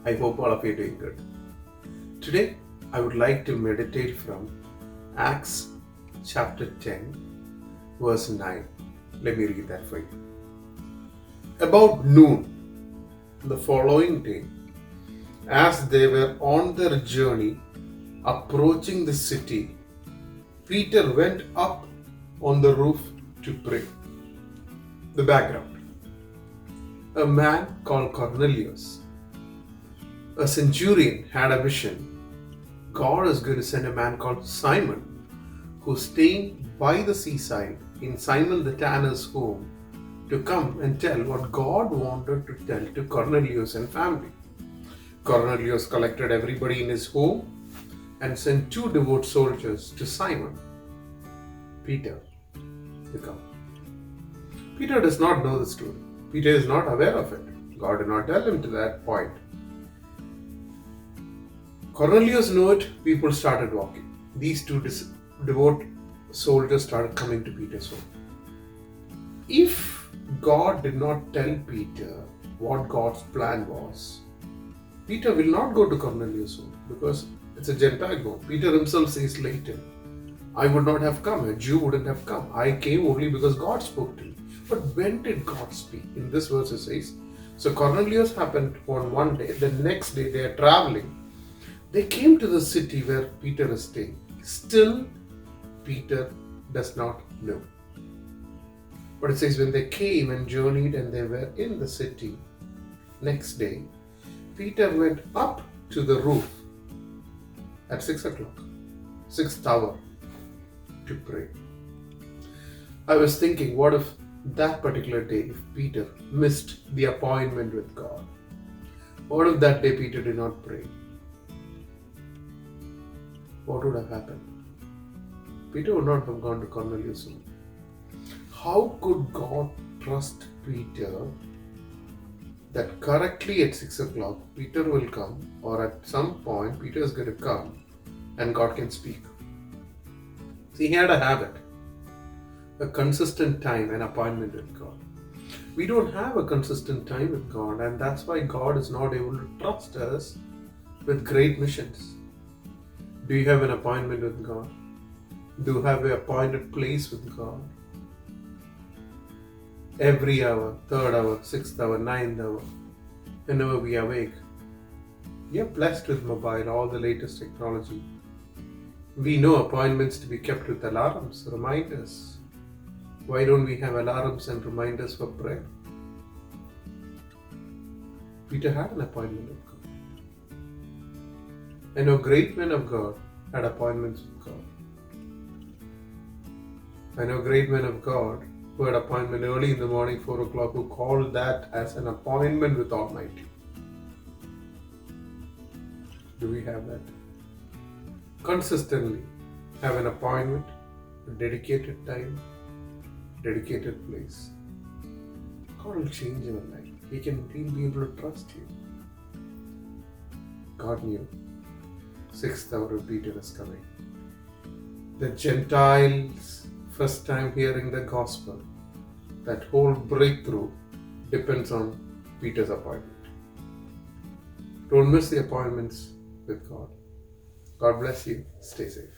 I hope all of you are doing good. Today, I would like to meditate from Acts chapter 10, verse 9. Let me read that for you. About noon, the following day, as they were on their journey approaching the city, Peter went up on the roof to pray. The background: a man called Cornelius, a centurion, had a vision. God is going to send a man called Simon, who's staying by the seaside in Simon the tanner's home, to come and tell what God wanted to tell to Cornelius and family. Cornelius collected everybody in his home and sent 2 devout soldiers to Simon, Peter, to come. Peter does not know the story. Peter is not aware of it. God did not tell him to that point. Cornelius knew it. People started walking. These 2 devout soldiers started coming to Peter's home. If God did not tell Peter what God's plan was, Peter will not go to Cornelius' home because it's a Gentile home. Peter himself says later, I would not have come. A Jew wouldn't have come. I came only because God spoke to me. But when did God speak? In this verse it says, so Cornelius happened on one day. The next day they are traveling. They came to the city where Peter is staying. Still, Peter does not know. But it says when they came and journeyed and they were in the city, next day, Peter went up to the roof at 6 o'clock, 6th hour, to pray. I was thinking, what if that particular day, if Peter missed the appointment with God? What if that day Peter did not pray? What would have happened? Peter would not have gone to Cornelius' home. How could God trust Peter that correctly at 6 o'clock Peter will come, or at some point Peter is going to come and God can speak? See, he had a habit, a consistent time and appointment with God. We don't have a consistent time with God, and that's why God is not able to trust us with great missions. Do you have an appointment with God? Do you have an appointed place with God? Every hour, 3rd hour, 6th hour, 9th hour, whenever we awake, we are blessed with mobile, all the latest technology. We know appointments to be kept with alarms, reminders. Why don't we have alarms and reminders for prayer? Peter had an appointment with God. I know great men of God had appointments with God. I know great men of God who had appointment early in the morning, 4 o'clock, who called that as an appointment with Almighty. Do we have that? Consistently have an appointment, a dedicated time, dedicated place. God will change your life. He'll be able to trust you. God knew 6th hour of Peter is coming. The Gentiles first time hearing the gospel, that whole breakthrough depends on Peter's appointment. Don't miss the appointments with God. God bless you. Stay safe.